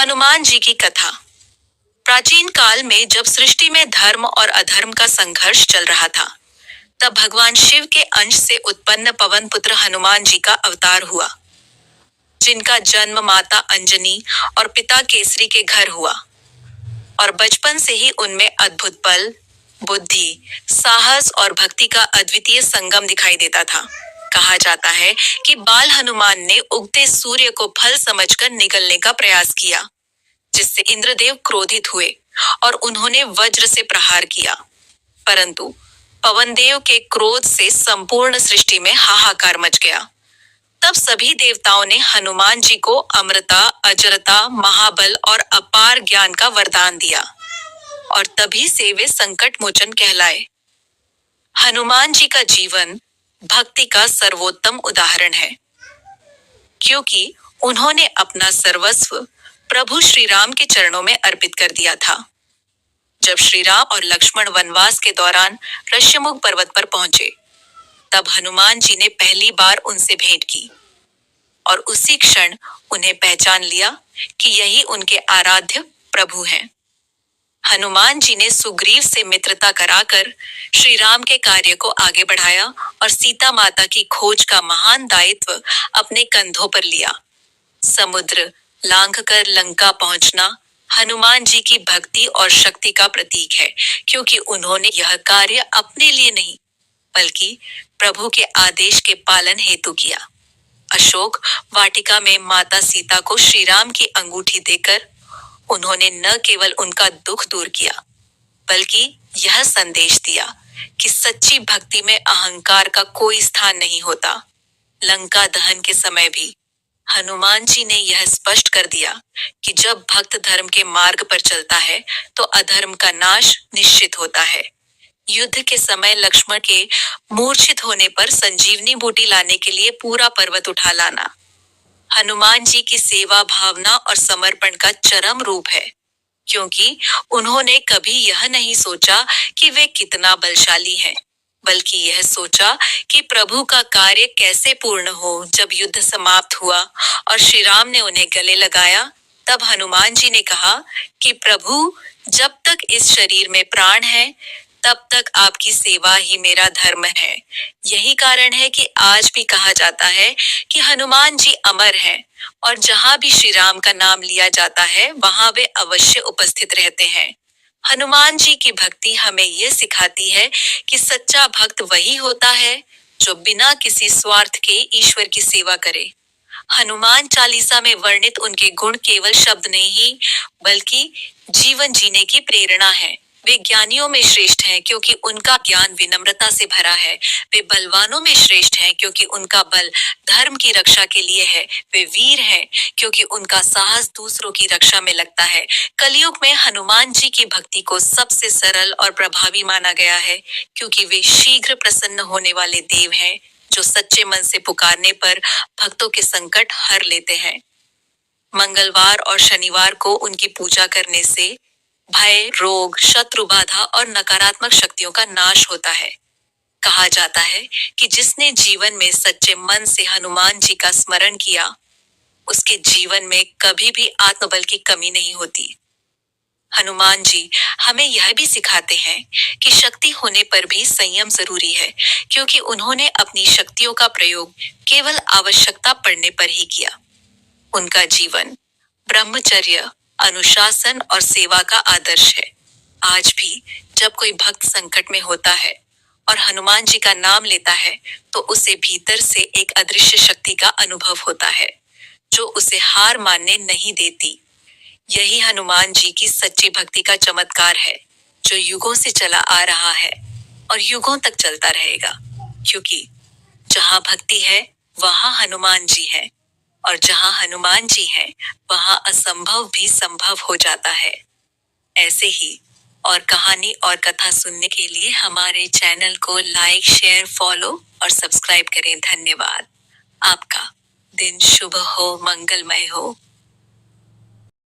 हनुमान जी की कथा। प्राचीन काल में जब सृष्टि में धर्म और अधर्म का संघर्ष चल रहा था, तब भगवान शिव के अंश से उत्पन्न पवन पुत्र हनुमान जी का अवतार हुआ, जिनका जन्म माता अंजनी और पिता केसरी के घर हुआ। और बचपन से ही उनमें अद्भुत बल, बुद्धि, साहस और भक्ति का अद्वितीय संगम दिखाई देता था। कहा जाता है कि बाल हनुमान ने उगते सूर्य को फल समझकर निगलने का प्रयास किया, जिससे इंद्रदेव क्रोधित हुए और उन्होंने वज्र से प्रहार किया। परंतु पवनदेव के क्रोध से संपूर्ण सृष्टि में हाहाकार मच गया। तब सभी देवताओं ने हनुमान जी को अमरता, अजरता, महाबल और अपार ज्ञान का वरदान दिया, और तभी से वे संकट मोचन कहलाए। हनुमान जी का जीवन भक्ति का सर्वोत्तम उदाहरण है, क्योंकि उन्होंने अपना सर्वस्व प्रभु श्री राम के चरणों में अर्पित कर दिया था। जब श्री राम और लक्ष्मण वनवास के दौरान ऋष्यमुख पर्वत पर पहुंचे, तब हनुमान जी ने पहली बार उनसे भेंट की और उसी क्षण उन्हें पहचान लिया कि यही उनके आराध्य प्रभु हैं। हनुमान जी ने सुग्रीव से मित्रता कराकर श्री राम के कार्य को आगे बढ़ाया और सीता माता की खोज का महान दायित्व अपने कंधों पर लिया। समुद्र लांघकर लंका पहुंचना हनुमान जी की भक्ति और शक्ति का प्रतीक है, क्योंकि उन्होंने यह कार्य अपने लिए नहीं, बल्कि प्रभु के आदेश के पालन हेतु किया। अशोक वाटिका में माता सीता को श्री राम की अंगूठी देकर उन्होंने न केवल उनका दुख दूर किया, बल्कि यह संदेश दिया कि सच्ची भक्ति में अहंकार का कोई स्थान नहीं होता। लंका दहन के समय भी हनुमान जी ने यह स्पष्ट कर दिया कि जब भक्त धर्म के मार्ग पर चलता है तो अधर्म का नाश निश्चित होता है। युद्ध के समय लक्ष्मण के मूर्छित होने पर संजीवनी बूटी लाने के लिए पूरा पर्वत उठा लाना हनुमान जी की सेवा भावना और समर्पण का चरम रूप है, क्योंकि उन्होंने कभी यह नहीं सोचा कि वे कितना बलशाली हैं, बल्कि यह सोचा कि प्रभु का कार्य कैसे पूर्ण हो। जब युद्ध समाप्त हुआ और श्री राम ने उन्हें गले लगाया, तब हनुमान जी ने कहा कि प्रभु, जब तक इस शरीर में प्राण है, तब तक आपकी सेवा ही मेरा धर्म है। यही कारण है कि आज भी कहा जाता है कि हनुमान जी अमर हैं, और जहां भी श्री राम का नाम लिया जाता है, वहां वे अवश्य उपस्थित रहते हैं। हनुमान जी की भक्ति हमें ये सिखाती है कि सच्चा भक्त वही होता है जो बिना किसी स्वार्थ के ईश्वर की सेवा करे। हनुमान चालीसा में वर्णित उनके गुण केवल शब्द नहीं, बल्कि जीवन जीने की प्रेरणा है। वे ज्ञानियों में श्रेष्ठ हैं, क्योंकि उनका ज्ञान विनम्रता से भरा है। वे बलवानों में श्रेष्ठ हैं, क्योंकि उनका बल धर्म की रक्षा के लिए है। वे वीर हैं, क्योंकि उनका साहस दूसरों की रक्षा में लगता है। कलयुग में हनुमान जी की भक्ति को सबसे सरल और प्रभावी माना गया है, क्योंकि वे शीघ्र प्रसन्न होने वाले देव हैं, जो सच्चे मन से पुकारने पर भक्तों के संकट हर लेते हैं। मंगलवार और शनिवार को उनकी पूजा करने से भय, रोग, शत्रु बाधा और नकारात्मक शक्तियों का नाश होता है। कहा जाता है कि जिसने जीवन में सच्चे मन से हनुमान जी का स्मरण किया, उसके जीवन में कभी भी आत्मबल की कमी नहीं होती। हनुमान जी हमें यह भी सिखाते हैं कि शक्ति होने पर भी संयम जरूरी है, क्योंकि उन्होंने अपनी शक्तियों का प्रयोग केवल आवश्यकता पड़ने पर ही किया। उनका जीवन ब्रह्मचर्य, अनुशासन और सेवा का आदर्श है। आज भी जब कोई भक्त संकट में होता है और हनुमान जी का नाम लेता है, तो उसे भीतर से एक अदृश्य शक्ति का अनुभव होता है, जो उसे हार मानने नहीं देती। यही हनुमान जी की सच्ची भक्ति का चमत्कार है, जो युगों से चला आ रहा है और युगों तक चलता रहेगा, क्योंकि जहाँ भक्ति है वहाँ हनुमान जी है, और जहाँ हनुमान जी हैं, वहाँ असंभव भी संभव हो जाता है। ऐसे ही और कहानी और कथा सुनने के लिए हमारे चैनल को लाइक, शेयर, फॉलो और सब्सक्राइब करें। धन्यवाद। आपका दिन शुभ हो, मंगलमय हो।